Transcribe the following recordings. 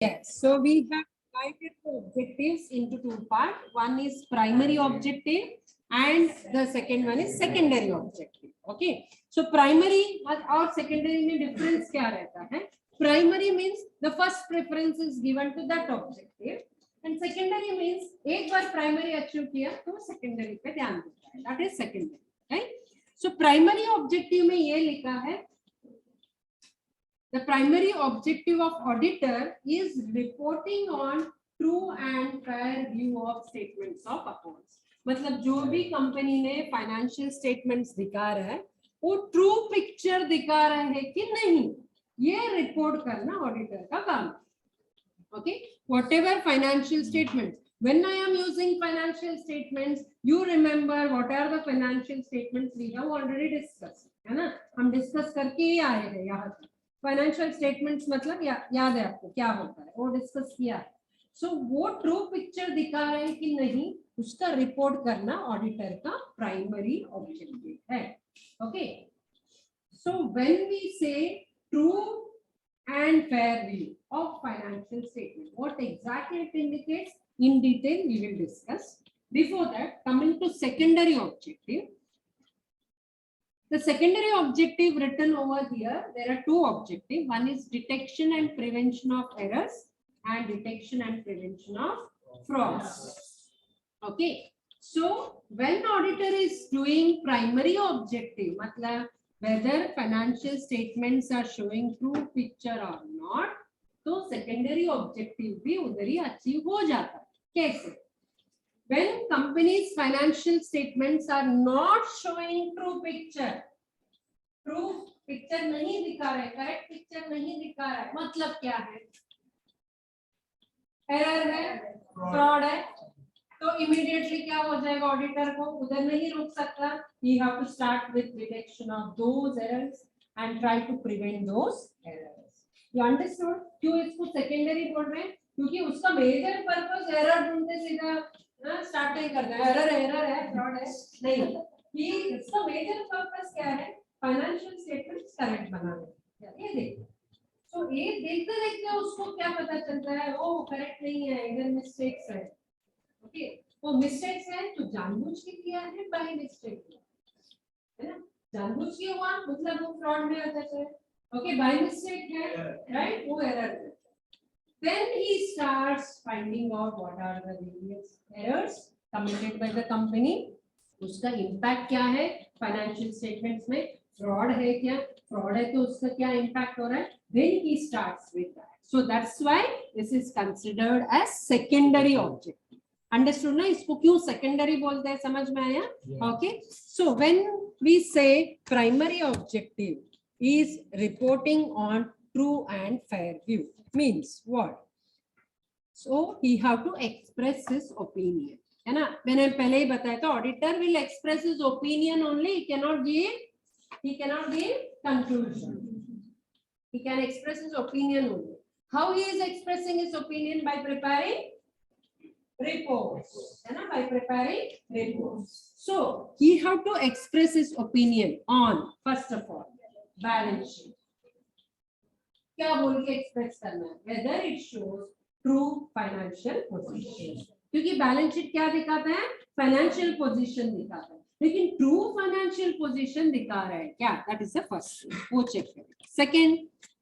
Yes, so we have divided the objectives into two parts. One is primary objective and the second one is secondary objective. Okay, so primary और secondary में difference क्या रहता है? Primary means the first preference is given to that objective and secondary means एक बार primary achieve किया तो secondary पे ध्यान देता है. That is secondary, right? So primary objective में ये लिखा है. The primary objective of auditor is reporting on true and fair view of statements of accounts. मतलब जो भी कंपनी ने फाइनेंशियल स्टेटमेंट्स दिखा रहा है वो ट्रू पिक्चर दिखा रहा है कि नहीं, ये रिपोर्ट करना ऑडिटर का काम. Okay, whatever financial statements, when I am using financial statements, you remember what are the financial statements we have already discussed, है ना? हम डिस्कस करके ही आए हैं यहाँ तक. फाइनेंशियल स्टेटमेंट्स मतलब याद है आपको क्या होता है, वो डिस्कस किया है. सो वो ट्रू पिक्चर दिखा रहे हैं कि नहीं, उसका रिपोर्ट करना ऑडिटर का प्राइमरी ऑब्जेक्टिव है. ओके, सो व्हेन वी से true and fair view of financial statement, what exactly it indicates in detail we will discuss. Before that, coming to secondary objective. The secondary objective written over here, there are two objectives. One is detection and prevention of errors and detection and prevention of frauds. Okay, so when auditor is doing primary objective, matlab whether financial statements are showing true picture or not, तो secondary objective भी उधर ही achieve हो जाता है. कैसे? When companies financial statements are not showing true picture नहीं दिखा रहे, करेक्ट पिक्चर नहीं दिखा रहा है, मतलब क्या है? एरर है, फ्रॉड है, तो इमीडिएटली क्या हो जाएगा? ऑडिटर को उधर नहीं रुक सकता. He have to start with detection of those errors and try to prevent those errors. You understood? क्यों इसको सेकेंडरी बोल रहे हैं? क्योंकि उसका मेजर पर्पस एरर ढूंढने सीधा स्टार्ट नहीं करना है. एरर है, फ्रॉड है नहीं, कि इसका मेजर पर्पस क्या है? फाइनेंशियल स्टेटमेंट्स करेक्ट बनाना. ये देखो, तो ये देखते देखते उसको क्या पता चलता है? वो करेक्ट नहीं है, इधर मिस्टेक्स है. ओके, वो मिस्टेक्स है तो जानबूझ के किया है, बाय मिस्टेक है ना? जानबूझ के हुआ मतलब वो फ्रॉड में आता है. ओके, बाय मिस्टेक है, राइट, वो एरर है. Then he starts finding out what are the various errors committed by the company. उसका impact क्या है फाइनेंशियल स्टेटमेंट्स में? फ्रॉड है क्या? फ्रॉड है तो उसका क्या इम्पैक्ट हो रहा है? Then he starts with that. So that's why this is considered as secondary objective. Understood ना? इसको क्यों secondary बोलते हैं, समझ में आया? Okay. So when we say primary objective is reporting on true and fair view, means what? So he have to express his opinion, है ना? मैंने पहले ही बताया था, auditor will express his opinion only. He cannot give conclusion. He can express his opinion only. How he is expressing his opinion? By preparing reports, है ना? By preparing reports. So he have to express his opinion on, first of all, balance sheet. क्या बोल के express करना है? Whether it shows true financial position. क्योंकि balance sheet क्या दिखाता है? फाइनेंशियल पोजीशन दिखाता है, लेकिन ट्रू फाइनेंशियल पोजीशन दिखा रहा है क्या? दैट इज द फर्स्ट, वो चेक करें. Second,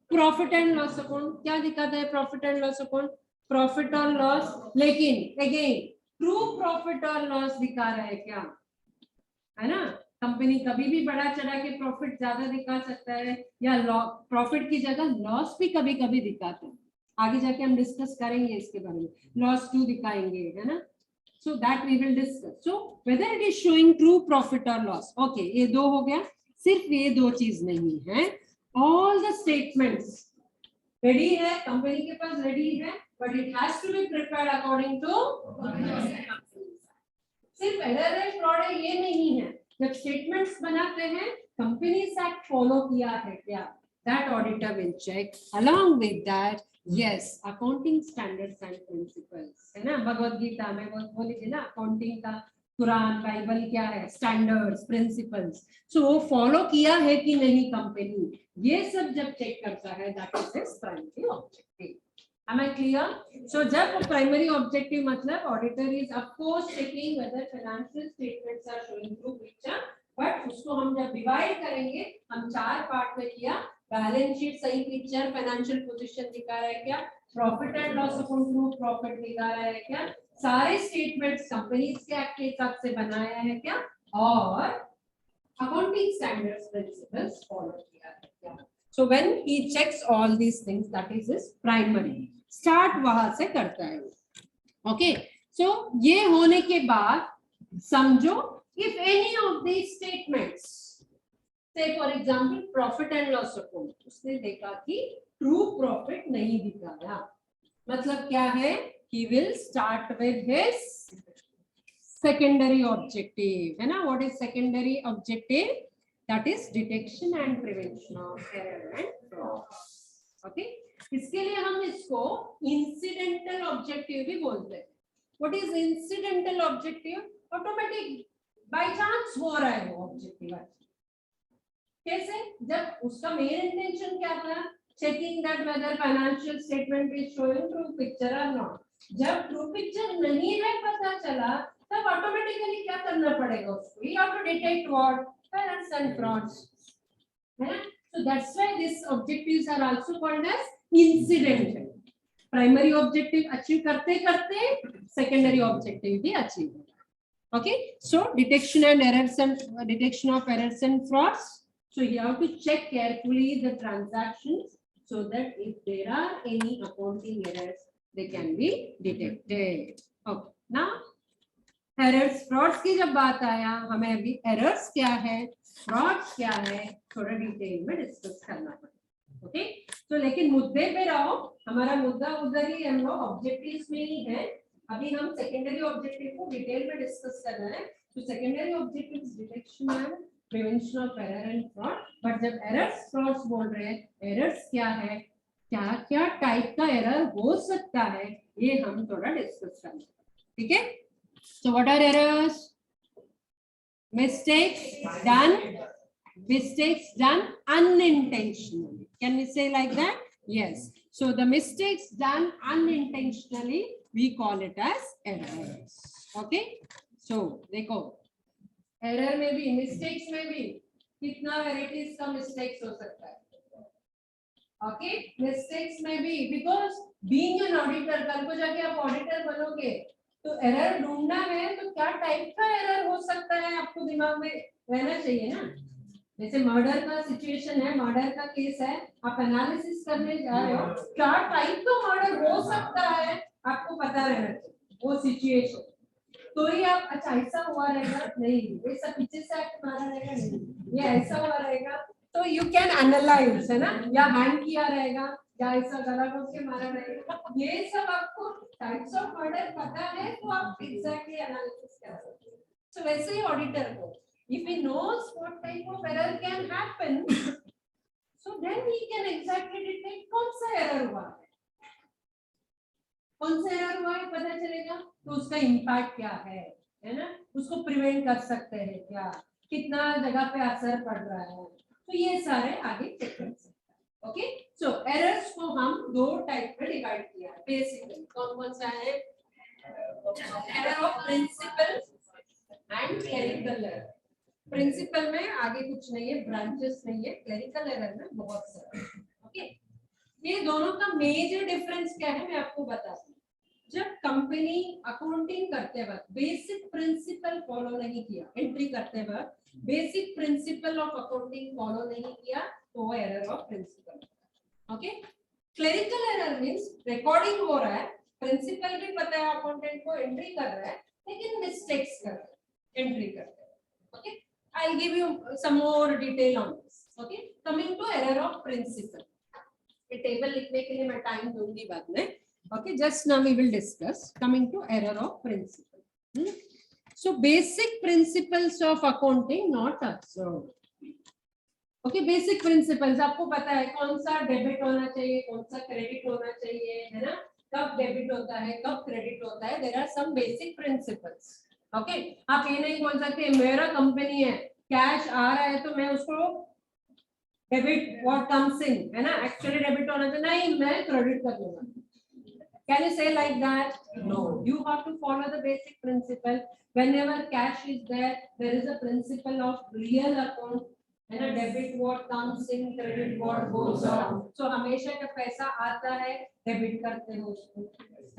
profit and loss account क्या दिखाता है? Profit and loss account, profit और लॉस, लेकिन अगेन ट्रू प्रॉफिट और लॉस दिखा रहा है क्या? है ना? कंपनी कभी भी बढ़ा चढ़ा के प्रॉफिट ज्यादा दिखा सकता है, या प्रॉफिट की जगह लॉस भी कभी कभी दिखाता है. आगे जाके हम डिस्कस करेंगे इसके बारे में, लॉस क्यों दिखाएंगे, है ना? So that we will discuss. So whether it is showing true profit और लॉस. ओके, ये दो हो गया. सिर्फ ये दो चीज नहीं है, ऑल द स्टेटमेंट्स रेडी है, कंपनी के पास रेडी है, but it has to be prepared according to. सिर्फ एरर है, फ्रॉड है, ये नहीं है. जब स्टेटमेंट्स बनाते हैं, कंपनीज एक्ट फॉलो किया है क्या? That auditor will check. Along with that, yes, accounting standards and principles, है ना? भगवत गीता में बोली थी ना, अकाउंटिंग का कुरान बाइबल क्या है? Standards, principles. सो वो फॉलो किया है कि नहीं कंपनी, ये सब जब चेक करता है, that is his primary objective. Am I clear? So जब प्राइमरी ऑब्जेक्टिव मतलब auditor is of course checking whether financial statements are showing true picture, but उसको हम जब डिवाइड करेंगे, हम 4 पार्ट में किया, बैलेंस शीट सही पिक्चर, फाइनेंशियल पोजीशन दिखा रहा है क्या, profit and loss account true profit दिखा रहा है क्या, सारे स्टेटमेंट्स कंपनीज के एक्ट के हिसाब से बनाया है क्या, और अकाउंटिंग स्टैंडर्ड्स प्रिंसिपल्स फॉलो किया है क्या. So when he checks all these things, that is his primary. Start वहां से करता है. Okay. So ये होने के बाद समझो, if any of these statements, say for example profit and loss account, उसने देखा कि true profit नहीं दिखाया, मतलब क्या है, he will start with his secondary objective, है ना. What is secondary objective? That is detection and prevention of error and fraud. Okay. इसके लिए हम इसको incidental objective भी बोलते हैं. What is incidental objective? Automatic, by chance हो रहा है वो objective. कैसे? जब उसका main intention क्या था? Checking that whether financial statement is showing true picture or not. जब true picture नहीं है पता चला, तब automatically क्या करना पड़ेगा उसको? You have to detect what? Errors and frauds. So that's why these objectives are also called as incidental. Primary objective achieve करते करते secondary objective भी achieve. Okay. So detection and errors and detection of errors and frauds. So you have to check carefully the transactions so that if there are any accounting errors, they can be detected. Okay. Now errors frauds की जब बात आया, हमें अभी errors क्या है, frauds क्या है, थोड़ा डिटेल में डिस्कस करना पड़ेगा. ओके. तो लेकिन मुद्दे पे रहो, हमारा मुद्दा उधर ही, हम लोग ऑब्जेक्टिव्स में ही है. अभी हम सेकेंडरी ऑब्जेक्टिव को डिटेल में डिस्कस कर रहे हैं. तो secondary objectives detection and prevention of error and fraud. But जब एरर्स फ्रॉड्स बोल रहे हैं, एरर्स क्या है, क्या क्या टाइप का एरर हो सकता है, ये हम थोड़ा डिस्कस करेंगे. ठीक है. So what are errors? Mistakes done unintentionally. Can we say like that? Yes. So the mistakes done unintentionally, we call it as errors. Okay. So देखो, error में भी, mistakes में भी कितना varieties का mistakes हो सकता है. Okay. Mistakes में भी, because being an auditor, कल को जाके आप auditor बनोगे, तो एरर ढूंढना है, तो क्या टाइप का एरर हो सकता है आपको दिमाग में रहना चाहिए ना. जैसे मर्डर का सिचुएशन है, मर्डर का केस है, आप एनालिसिस करने जा रहे हो, क्या टाइप का मर्डर हो सकता है आपको पता रहना चाहिए वो सिचुएशन. तो ही आप, अच्छा ऐसा हुआ रहेगा, नहीं ऐसा पीछे से आके मारा रहेगा, नहीं ये ऐसा हुआ रहेगा, तो यू कैन एनालाइज, है ना. या हैंड किया रहेगा, या ऐसा गला घोट के मारा रहेगा, ये सब आपको टाइप्स ऑफ मर्डर पता है, तो आप एग्जैक्टली एनालिसिस कर सकते हैं. सो वैसे ही ऑडिटर को, if he knows what type of error can happen, so then he can exactly detect कौन सा एरर हुआ है, कौन सा एरर हुआ है पता चलेगा, तो उसका इम्पैक्ट क्या है ना, उसको प्रिवेंट कर सकते हैं क्या, कितना जगह पे असर पड़ रहा है, तो ये सारे आगे चेक कर सकते हैं. ओके. सो एरर्स को हम दो टाइप में डिवाइड किया है बेसिकली. कौन कौन सा है, error of principle and clerical error. Principle में आगे कुछ नहीं है, ब्रांचेस नहीं है, क्लेरिकल एरर में बहुत सारे. ओके. ये दोनों का मेजर डिफरेंस क्या है मैं आपको बताती हूँ. जब कंपनी अकाउंटिंग करते वक्त बेसिक प्रिंसिपल फॉलो नहीं किया, एंट्री करते वक्त basic principle of accounting follow नहीं किया, तो वो error of principle. Okay. Clerical error means recording हो रहा है, प्रिंसिपल भी पता है अकाउंटेंट को, एंट्री कर रहा है, लेकिन मिस्टेक्स कर रहा है एंट्री करते हैं. Okay. I'll give you some more detail on this. Okay. Coming to error of principle. ये टेबल लिखने के लिए मैं टाइम दूंगी बाद में. Okay. Just now we will discuss. Coming to error of principle. So basic principles of accounting not observed. Okay. Basic principles आपको पता है कौन सा डेबिट होना चाहिए, कौन सा क्रेडिट होना चाहिए, है ना. कब डेबिट होता है, कब क्रेडिट होता है. There are some basic principles. Okay. आप ये नहीं बोल सकते मेरा कंपनी है, कैश आ रहा है तो मैं उसको डेबिट व्हाट कम्स इन, है ना, एक्चुअली डेबिट होना चाहिए, नहीं मैं क्रेडिट कर लूंगा. Can you say like that? No. You have to follow the basic principle. Whenever cash is there, there is a principle of real account. And a debit what comes in, credit what goes out. So हमेशा का पैसा आता है, debit करते हो उसको,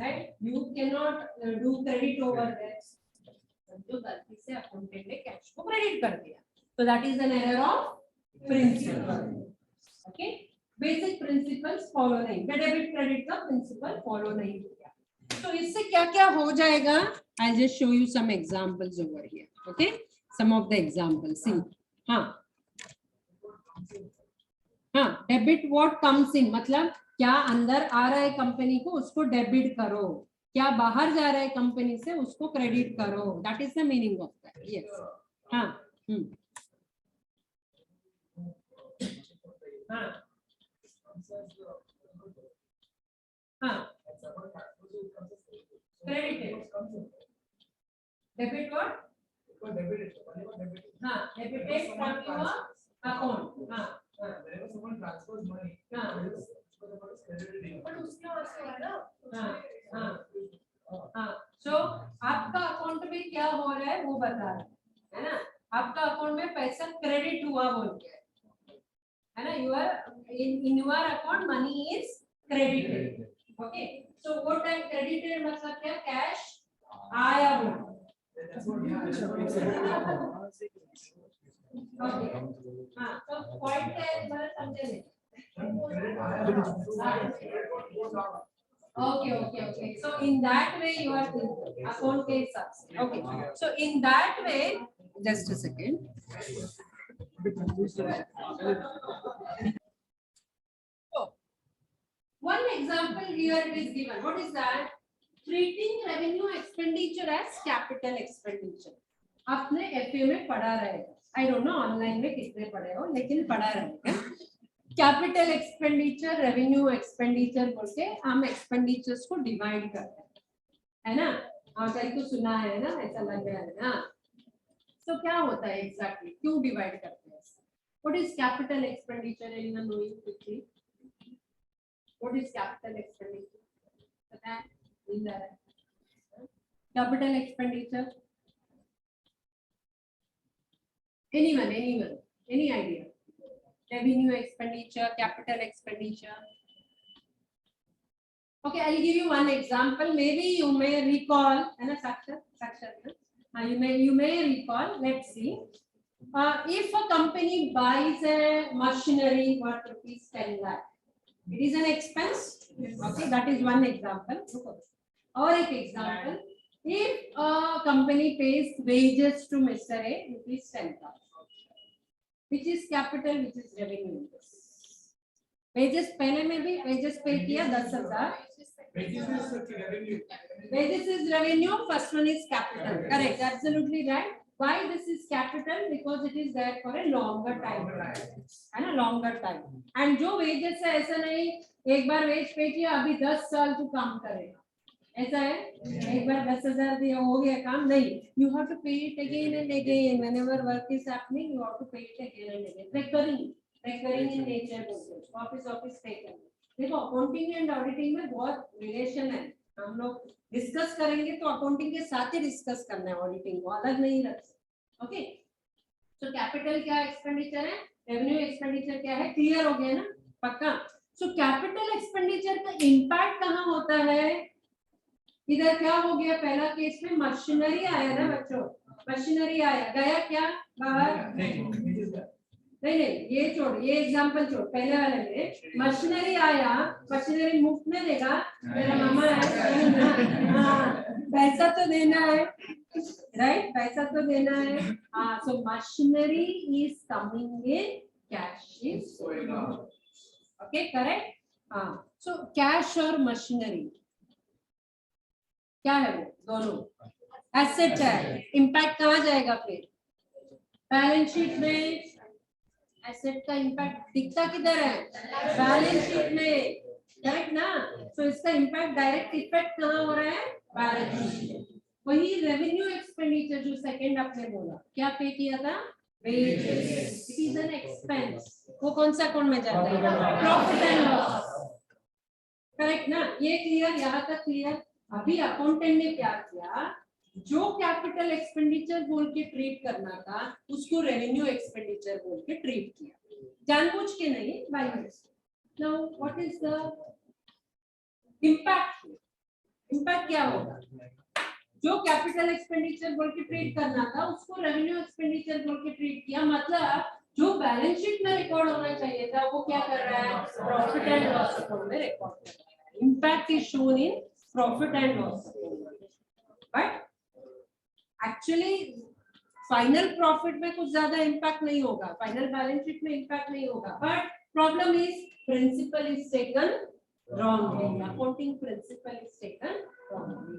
right? You cannot do credit over there. जो गलती से अकाउंटेंट ने कैश को क्रेडिट कर दिया, so that is an error of principle. Okay, basic principles follow नहीं, डेबिट क्रेडिट का प्रिंसिपल फॉलो नहीं किया, तो इससे क्या क्या हो जाएगा? I'll just show you some examples over here. Okay, some of the examples. See, हाँ, डेबिट व्हाट कम्स इन, मतलब क्या अंदर आ रहा है कंपनी को उसको डेबिट करो, क्या बाहर जा रहा है कंपनी से उसको क्रेडिट करो, that is the meaning of that. Yes, हाँ, हाँ, हाँ, क्रेडिट डेबिट व्हाट, हाँ, डेबिटेड फ्रॉम योर अकाउंट. हाँ, whenever someone transfers money, but उसके वास्ते है ना. हाँ, so आपका अकाउंट में क्या हो रहा है वो बता रहे है ना, आपका अकाउंट में पैसा क्रेडिट हुआ बोल के है ना, your in your account money is credited. Okay, so वो टाइम credited मतलब क्या, कैश आया बोल. Okay, हाँ, तो पॉइंट है बड़ा समझे नहीं. Okay. So in that way you are thinking account case subset. Okay. So in that way, just a second. So one example here is given. What is that? Treating revenue expenditure as capital expenditure. आपने FA में पढ़ा रहेगा. I don't know online में कितने पढ़े हो, लेकिन पढ़ा रहेगा. कैपिटल एक्सपेंडिचर, रेवेन्यू एक्सपेंडिचर बोल के हम एक्सपेंडिचर्स को डिवाइड करते हैं, है ना. और कहीं तो सुना है ना, ऐसा लग रहा है ना. तो क्या होता है एग्जैक्टली, क्यों डिवाइड करते हैं? What is capital expenditure? Anyone knowing quickly what is capital expenditure? पता है? Capital expenditure, anyone, any idea? Revenue expenditure, capital expenditure. Okay, I'll give you one example. Maybe you may recall, है ना, Sakshat, you may recall. Let's see. If a company buys a machinery for rupees 10 lakh, it is an expense. Okay, that is one example. Or an example, if a company pays wages to Mr. A, rupees 10,000. Which is capital, which is revenue? Wages पहले में भी wages पे किया 10,000. Wages is revenue. First one is capital. Correct. Absolutely right. Why this is capital? Because it is there for a longer time. है ना, longer time. And जो wages है ऐसा नहीं एक बार wage पे किया अभी 10 साल तू काम करेगा, ऐसा है? एक बार 10,000 दिया हो गया काम, नहीं. You have to pay it again and again. Whenever work is happening, you have to pay it again and again. Recurring in nature बोलते हैं. ऑफिस पे करना. देखो अकाउंटिंग एंड ऑडिटिंग में बहुत रिलेशन है. हम लोग डिस्कस करेंगे तो अकाउंटिंग के साथ ही डिस्कस करना है, ऑडिटिंग को अलग नहीं रख सकते. ओके, तो कैपिटल क्या एक्सपेंडिचर है, रेवेन्यू एक्सपेंडिचर क्या है, क्लियर हो गया ना, पक्का. सो कैपिटल एक्सपेंडिचर का इंपैक्ट कहाँ होता है? इधर क्या हो गया, पहला केस में मशीनरी आया ना बच्चों, मशीनरी आया, गया क्या बाहर? नहीं, ये छोड़, ये एग्जांपल छोड़, पहले वाले में मशीनरी आया, मशीनरी मुफ्त में देगा, मेरा मामा है. हाँ, पैसा तो देना है, राइट, पैसा तो देना है. हाँ, so machinery is coming in, cash is going out. Okay, correct. हाँ, सो कैश और मशीनरी क्या है, वो दोनों एसेट है. इम्पैक्ट कहाँ जाएगा फिर? बैलेंस शीट में. एसेट का इम्पैक्ट दिखता किधर है? बैलेंस शीट में, करेक्ट ना. सो इसका इम्पैक्ट, डायरेक्ट इफेक्ट कहाँ हो रहा है? Balance sheet. वही रेवेन्यू एक्सपेंडिचर जो सेकंड आपने बोला, क्या पे किया था? Wages. It is an expense. वो कौन सा अकाउंट में जाता है? Profit and loss. करेक्ट ना, ये क्लियर, यहाँ तक क्लियर। अभी अकाउंटेंट ने क्या किया, जो कैपिटल एक्सपेंडिचर बोल के ट्रीट करना था उसको रेवेन्यू एक्सपेंडिचर बोल के ट्रीट किया, जानबूझ के नहीं, by mistake. Now what is the impact? Impact क्या होगा, जो कैपिटल एक्सपेंडिचर बोल के ट्रीट करना था उसको रेवेन्यू एक्सपेंडिचर बोल के ट्रीट किया, मतलब जो बैलेंस शीट में रिकॉर्ड होना चाहिए था वो क्या कर रहा है, प्रॉफिट एंड लॉस अकाउंट में रिकॉर्ड कर रहा है। Impact is shown in profit and loss account, but actually final profit में कुछ ज्यादा इम्पैक्ट नहीं होगा, फाइनल बैलेंस शीट में इम्पैक्ट नहीं होगा, but problem is principle is taken wrongly, accounting principle is taken wrongly.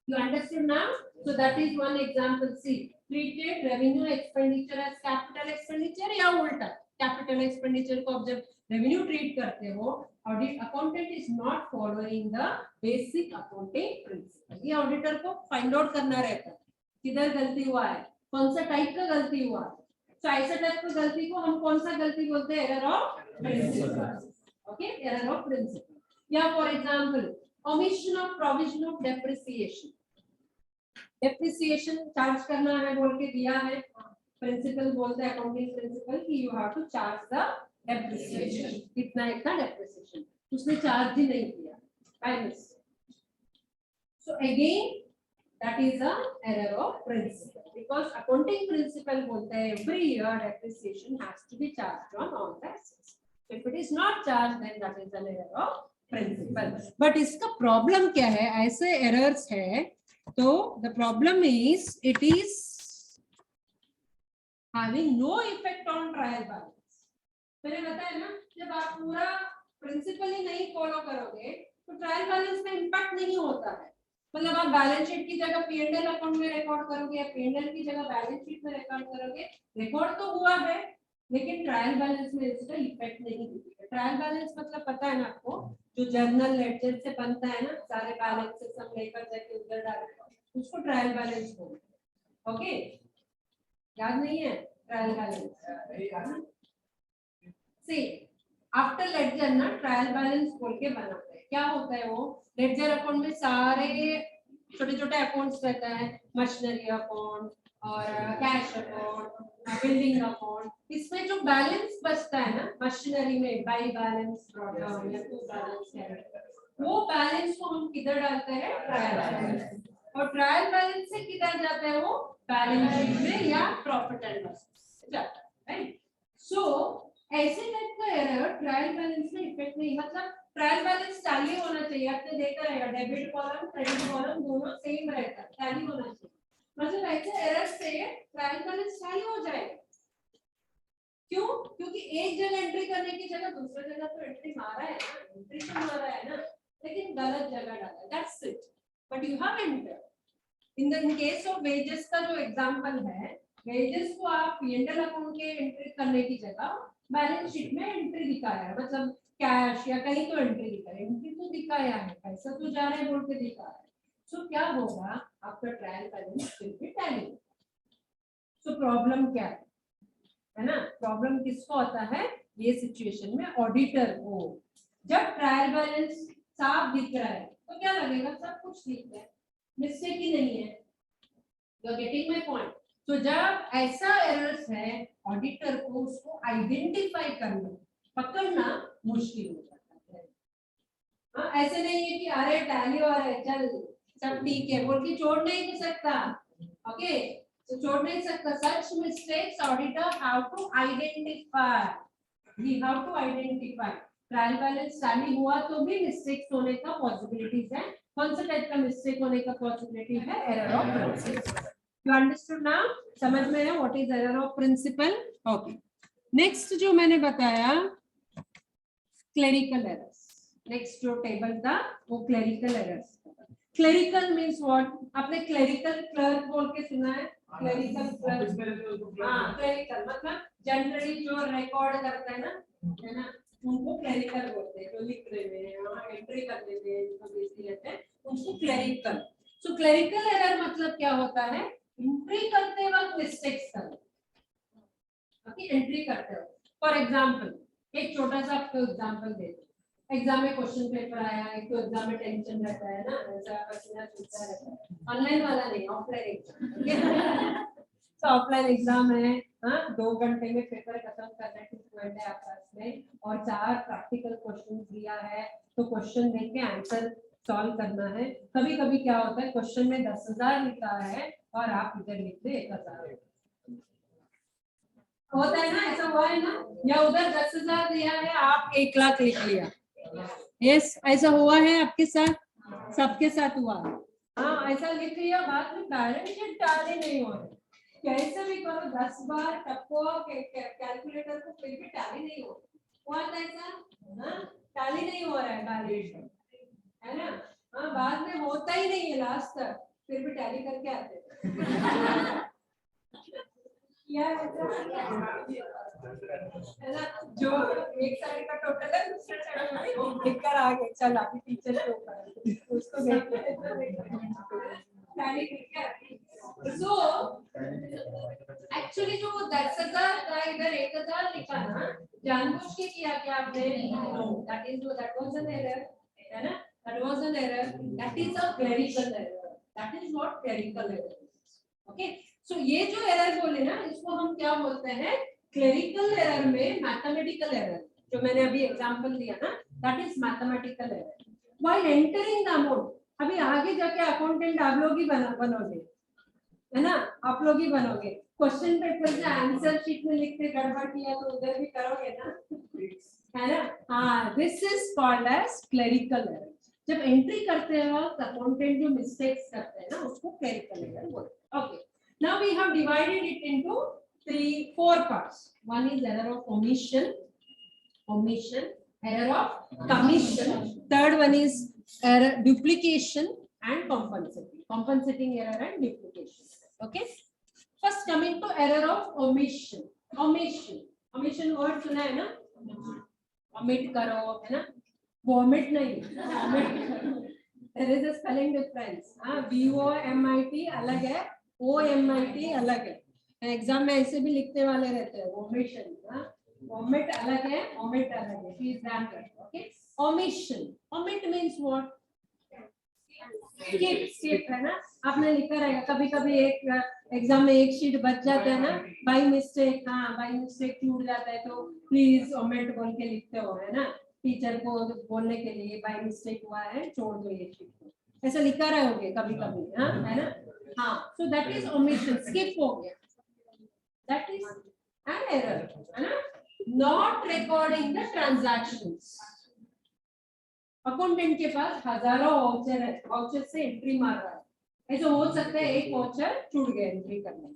You understood now? So that is one example. See, treated revenue expenditure as capital expenditure या उल्टा, capital expenditure को अब जब revenue treat करते हो, audit accountant is not following the basic accounting principle. ये auditor को find out करना रहता है किधर गलती हुआ है, कौन सा टाइप का गलती हुआ है। तो ऐसा टाइप का गलती को हम कौन सा गलती बोलते हैं, error of principle. Okay, error of principle. Yeah, for example, omission of provision of depreciation. Depreciation charge करना है बोल के दिया है, प्रिंसिपल बोलते हैं अकाउंटिंग प्रिंसिपल कि you have to charge the depreciation. कितना इतना depreciation, उसने चार्ज ही नहीं किया, by mistake. So again, that is a error of principle because accounting principle बोलते हैं every year depreciation has to be charged on all the assets. If it is not charged, then that is an error of principle. But इसका problem क्या है, ऐसे errors है, तो the problem is it is having no effect on trial balance. मैंने बताया ना, जब आप पूरा principle ही नहीं follow करोगे, तो trial balance में impact नहीं होता है। मतलब आप बैलेंस शीट की जगह P&L अकाउंट में रिकॉर्ड करोगे या P&L की जगह बैलेंस शीट में रिकॉर्ड करोगे, रिकॉर्ड तो हुआ है लेकिन ट्रायल बैलेंस में इसका इफेक्ट नहीं दिखेगा। ट्रायल बैलेंस मतलब पता है ना आपको, जो जर्नल लेडजर से बनता है ना, सारे बैलेंसेस हम लेकर जाके उधर डालते हैं, उसको ट्रायल बैलेंस बोलते हैं। ओके, याद नहीं है ट्रायल बैलेंस? सी आफ्टर लेडजर ना ट्रायल बैलेंस बोल के बनाते हैं। क्या होता है वो, लेडजर अकाउंट में सारे छोटे छोटे अकाउंट्स रहता है, मशीनरी अकाउंट और कैश अकाउंट, बिल्डिंग अकाउंट, इसमें जो बैलेंस बचता है ना मशीनरी में, बाई बैलेंस ड्रॉडाउन या टू बैलेंस है, वो बैलेंस को हम किधर डालते हैं, ट्रायल बैलेंस, और ट्रायल बैलेंस से किधर जाता है वो, बैलेंस शीट में या प्रॉफिट एंड लॉस जाता है, राइट। सो ऐसे टाइप का एरर ट्रायल बैलेंस में इफेक्ट नहीं, मतलब ट्रायल बैलेंस टैली होना चाहिए, आपने देखा रहेगा डेबिट कॉलम क्रेडिट कॉलम दोनों सेम रहता है, टैली होना चाहिए, मतलब ऐसे एरर से ट्रायल बैलेंस टैली हो जाएगा। क्यों? क्योंकि एक जगह एंट्री करने की जगह दूसरी जगह तो एंट्री मारा है ना, एंट्री तो मारा है ना, लेकिन गलत जगह डाला, that's it, but you have entered. In case of wages का जो एग्जांपल है, वेजेस को आप P&L अकाउंट के एंट्री करने की जगह बैलेंस शीट में एंट्री दिखाया है, मतलब कैश या कहीं तो एंट्री दिखाया है, एंट्री तो दिखाया है, पैसा तो जा रहा है बोल के दिखा है, सो क्या होगा, आपका ट्रायल बैलेंस फिर भी टैली। सो प्रॉब्लम क्या है ना, प्रॉब्लम किसको आता है, ये सिचुएशन में ऑडिटर को। जब ट्रायल बैलेंस साफ दिख रहा है तो क्या लगेगा, सब कुछ ठीक है, मिस्टेक ही नहीं है, you are getting my point. तो जब ऐसा एरर्स है, ऑडिटर को उसको आइडेंटिफाई करना, पकड़ना मुश्किल हो जाता है। हाँ, ऐसे नहीं है कि अरे टैली हो रहा है चल सब ठीक है बोल के छोड़ नहीं सकता, ओके, तो छोड़ नहीं सकता। Such mistakes auditor have to identify, we have to identify. Trial balance tally हुआ तो भी मिस्टेक्स होने का पॉसिबिलिटीज है, कौन सा टाइप का मिस्टेक होने का पॉसिबिलिटी है, error of principle. You understood now, समझ में है what is error of principle. Okay, next जो मैंने बताया क्लेरिकल एरर्स, नेक्स्ट जो टेबल था वो clerical errors. Clerical means what, आपने क्लेरिकल क्लर्क बोल के सुना है, क्लेरिकल क्लर्क, हाँ क्लेरिकल मतलब जनरली जो रिकॉर्ड करता है ना, उनको क्लेरिकल बोलते हैं, जो लिख रहे हैं वहां एंट्री कर देते हैं, जो बेसिक रहते हैं उनको क्लेरिकल। सो क्लेरिकल एरर मतलब क्या होता है, एंट्री करते वक्त मिस्टेक्स करना, ओके, एंट्री करते वक्त। फॉर एग्जांपल एक छोटा सा आपको एग्जांपल देते हैं, एग्जाम में क्वेश्चन पेपर आया, एक तो एग्जाम में टेंशन रहता है ना, ऐसा पसीना छूटता रहता है। ऑनलाइन वाला नहीं, ऑफलाइन एग्जाम। तो ऑफलाइन एग्जाम है, हाँ 2 घंटे में पेपर खत्म करना है आपस में, और 4 प्रैक्टिकल क्वेश्चन दिया है, तो क्वेश्चन देख के आंसर सॉल्व करना है। कभी कभी क्या होता है, क्वेश्चन में 10,000 लिखा है और आप इधर लिखते 1,000 होता है ना, ऐसा हुआ है ना, या उधर 10,000 दिया है, आप 1,00,000 लिख लिया। यस, ऐसा हुआ है आपके साथ, सबके साथ हुआ है। हाँ ऐसा लिख लिया, बाद में बैलेंस शीट टाली नहीं हो रही, कैसे भी करो 10 बार टपको कैलकुलेटर को, फिर भी टाली नहीं हो हुआ था ऐसा, हाँ टाली नहीं हो रहा है बैलेंस शीट, है ना। हाँ बाद में होता ही नहीं है लास्ट तक, फिर भी टैली करके आते हैं। क्या है ना, जो एक साइड का टोटल है दूसरे साइड में भी लिखकर आ गए, चल अभी टीचर के ऊपर उसको देखते हैं टैली करके आते हैं। सो एक्चुअली जो 10,000 का इधर 1,000 लिखा ना, जानबूझ के किया क्या आपने, दैट वाज एन एरर, है ना, that was an error, that is a clerical error, that is not clerical error. Okay, so ये जो एरर बोले ना, इसको हम क्या बोलते हैं, क्लेरिकल एरर में मैथमेटिकल एरर, जो मैंने अभी एग्जांपल दिया ना, that is mathematical error. While entering the amount, अभी आगे जाके अकाउंटेंट आप लोग ही बनोगे, है ना, आप लोग ही बनोगे। क्वेश्चन पेपर से आंसर शीट में लिखते गड़बड़ किया तो उधर भी करोगे ना, है ना। हाँ, this is called as clerical error. जब एंट्री करते हो अकाउंटेंट जो मिस्टेक्स करते हैं ना, उसको क्लेरिकल एरर बोलते हैं। Okay, now we have divided it into 4 parts. One is error of omission, error of commission, third one is error duplication and compensating error and duplication. Okay, first coming to error of omission word सुना है ना, omit करो, है ना, vomit नहीं, omit। there is a spelling difference, हाँ VOMIT अलग है, OMIT अलग है, एग्जाम में ऐसे भी लिखने वाले रहते हैं omission, हाँ omit अलग है, omit अलग है, please ध्यान रखो। Okay, omission, omit means what, skip है ना, आपने लिखा रहेगा, कभी कभी एक एग्जाम में एक शीट बच जाता है ना, बाय मिस्टेक, हाँ बाय मिस्टेक छूट जाता है, तो प्लीज ओमिट बोल के लिखते हो, है ना, टीचर को बोलने के लिए बाय मिस्टेक हुआ है, छोड़ दो ये शीट को, ऐसा लिखा रहोगे कभी कभी, हाँ है ना। हाँ, so that is omission, skip हो गया, दैट इज एन एरर, है ना। Not recording the transactions, accountant के पास हजारों वाउचर है, वाउचर से एंट्री मार रहा है, ऐसा हो सकता है एक वाउचर छूट गया एंट्री करने,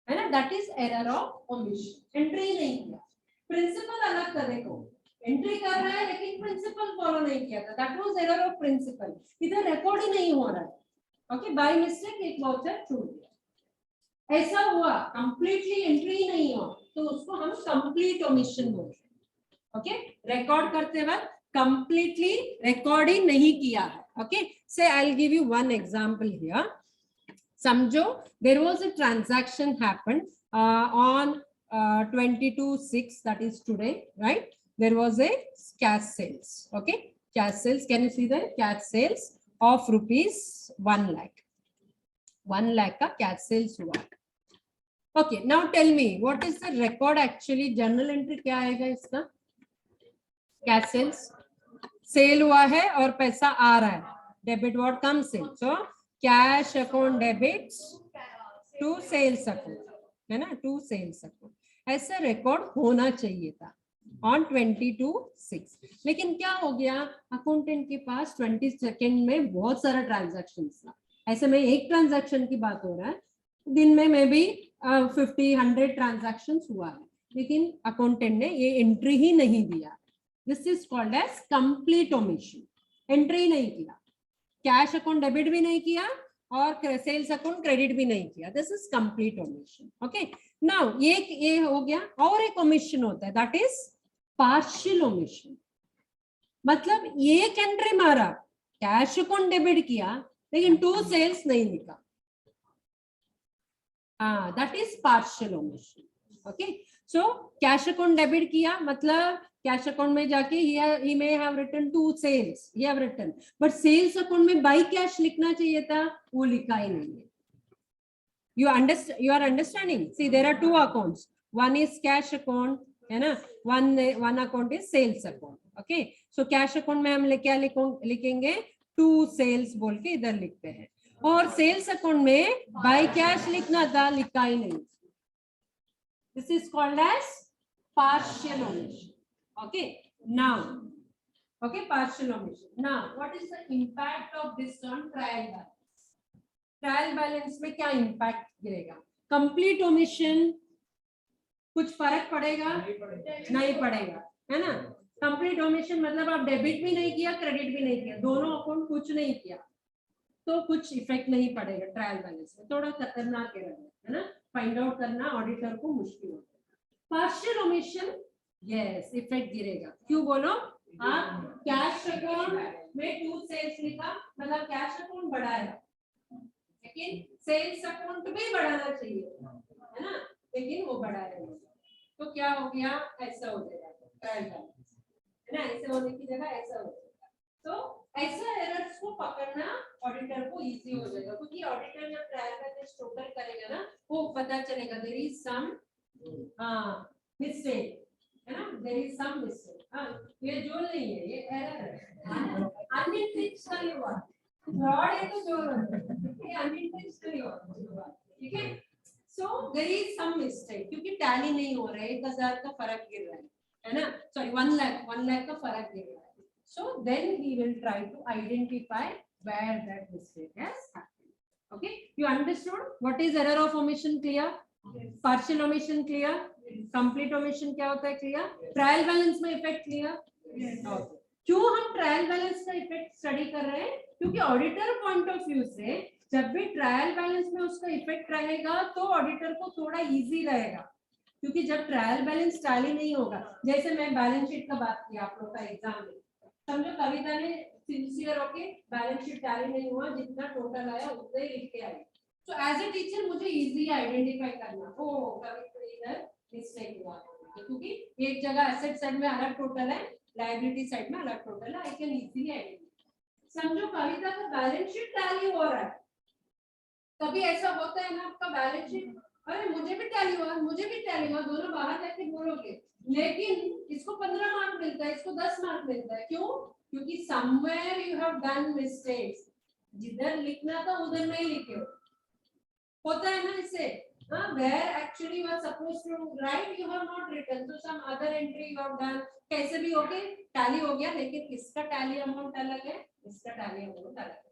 है ना, that is error of omission, entry नहीं किया। प्रिंसिपल अलग तरह को, एंट्री कर रहा है लेकिन प्रिंसिपल फॉलो नहीं किया था, that was error of principle, इधर रिकॉर्ड ही नहीं हो रहा है। ओके, बाय मिस्टेक एक वाउचर छूट गया, ऐसा हुआ, कंप्लीटली एंट्री नहीं हुआ, तो उसको हम कंप्लीट ओमिशन बोलते हैं। ओके, रिकॉर्ड करते वक्त completely record ही नहीं किया है। Okay, say I'll give you one example here. समझो, there was a transaction happened on 22/6, that is today, right? There was a cash sales. Okay, cash sales. Can you see the cash sales of rupees 1 lakh? 1 lakh का cash sales हुआ। Okay, now tell me what is the record actually? Journal entry क्या आएगा इसका? Cash sales cell हुआ है और पैसा आ रहा है, debit what comes in, so cash account debits to sales account, है ना, टू सेल्स अकाउंट, ऐसा रिकॉर्ड होना चाहिए था ऑन 22/6। लेकिन क्या हो गया, अकाउंटेंट के पास 20 सेकेंड में बहुत सारा ट्रांजैक्शन था, ऐसे में एक ट्रांजैक्शन की बात हो रहा है, दिन में मे बी 50-100 ट्रांजैक्शन हुआ है, लेकिन अकाउंटेंट ने ये एंट्री ही नहीं दिया। This is called as complete omission. Entry नहीं किया, कैश अकाउंट डेबिट भी नहीं किया और सेल्स अकाउंट क्रेडिट भी नहीं किया, this is complete omission. Okay, now ये हो गया, और एक ओमिशन होता है, दैट इज पार्शियल ओमिशन। मतलब एक एंट्री मारा, कैश अकाउंट डेबिट किया, लेकिन टू सेल्स नहीं लिखा, that is partial omission. Okay, so cash account debit किया मतलब कैश अकाउंट में जाके he may have written 2 sales, he have written, but sales account में बाई कैश लिखना चाहिए था, वो लिखा ही नहीं है. You are understanding? See, there are 2 accounts. One is cash account, है ना? One account is sales account. Okay, so cash account में हम क्या लिखेंगे? 2 sales बोल के इधर लिखते हैं. और sales account में बाई कैश लिखना था, लिखा ही नहीं. This is called as partial omission. Okay, now, okay, partial omission. Now, what is the impact of this on trial balance? Trial balance में क्या impact गिरेगा? Complete omission कुछ फर्क पड़ेगा? नहीं पड़ेगा, है ना? Complete omission मतलब आप डेबिट भी नहीं किया, क्रेडिट भी नहीं किया, दोनों अकाउंट कुछ नहीं किया, तो कुछ इफेक्ट नहीं पड़ेगा ट्रायल बैलेंस में. थोड़ा खतरनाक है ना? फाइंड आउट करना ऑडिटर को मुश्किल होता है. पार्शियल ओमिशन, यस, इफेक्ट गिरेगा. क्यों बोलो? आप कैश अकाउंट में 2 सेल्स लिखा, मतलब कैश अकाउंट बढ़ाया, लेकिन सेल्स अकाउंट भी बढ़ाना चाहिए, है ना? लेकिन वो बढ़ाया नहीं, तो क्या हो गया? ऐसा हो जाएगा ट्रायल बैलेंस, है ना? ऐसे होने की जगह ऐसा हो जाएगा. तो ऐसा एरर्स को पकड़ना ऑडिटर को इजी हो जाएगा, क्योंकि ऑडिटर जब ट्रायल बैलेंस टोटल करेगा ना, वो पता चलेगा देयर इज सम मिस्टेक, है ना? There is some mistake. ये जोल नहीं है, ये एरर है, अनइंटेंशनली हुआ. फ्रॉड है तो जोल होता है, ये अनइंटेंशनली हुआ. ठीक है? So there is some mistake, क्योंकि टैली नहीं हो रहा है, 1000 का फर्क गिर रहा है ना? सॉरी 1 लाख का फर्क गिर रहा है. So then we will try to identify where that mistake has happened. Okay, you understood what is error of omission? Clear? Yes. Partial omission clear? Yes. Complete omission क्या होता है? Clear? Yes. Trial balance में effect clear? Yes. Okay. क्यों हम trial balance का effect study कर रहे हैं? क्योंकि ऑडिटर पॉइंट ऑफ व्यू से जब भी ट्रायल बैलेंस में उसका इफेक्ट रहेगा तो ऑडिटर को थोड़ा इजी रहेगा, क्योंकि जब ट्रायल बैलेंस टैली नहीं होगा, जैसे मैं बैलेंस शीट का बात किया आप लोग का एग्जाम में, समझो कविता ने सिंसियर होके बैलेंस शीट टैली नहीं हुआ, जितना टोटल आया उतना ही लिख के आई, तो एज ए टीचर मुझे इजी आइडेंटिफाई करना, ओ कविता इधर मिस्टेक हुआ, क्योंकि एक जगह एसेट साइड में अलग टोटल है, लायबिलिटी साइड में अलग टोटल है, आई कैन इजीली आइडेंटिफाई. समझो कविता का बैलेंस शीट टैली हो रहा है, कभी ऐसा होता है ना आपका बैलेंस शीट, अरे मुझे भी टैली हुआ, मुझे भी टैली हुआ, दोनों बाहर जाके बोलोगे, लेकिन इसको 15 मार्क मिलता है, इसको 10 मार्क मिलता है. क्यों? क्योंकि somewhere you have done mistakes, जिधर लिखना था उधर नहीं लिखे हो. होता है ना इससे, where actually you are supposed to write you have not written, so some other entry you have done, कैसे भी होके टैली हो गया, लेकिन इसका टैली अमाउंट अलग है, इसका टैली अमाउंट अलग है.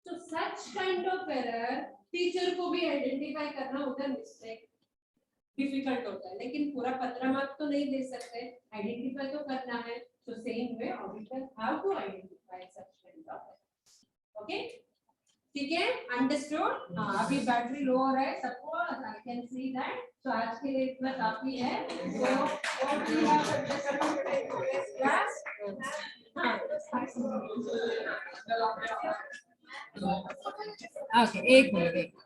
So such kind of error teacher को भी आइडेंटिफाई करना उधर मिस्टेक डिफिकल्ट होता है, लेकिन पूरा 15 मार्क तो नहीं दे सकते, आइडेंटिफाई तो करना है. So same way auditor have to identify such kind of error. Okay, ठीक है? अंडरस्टूड? अभी बैटरी लो हो रहा है सबको, आई कैन सी दैट. तो आज के लिए इतना काफी है. ओके, एक मिनट.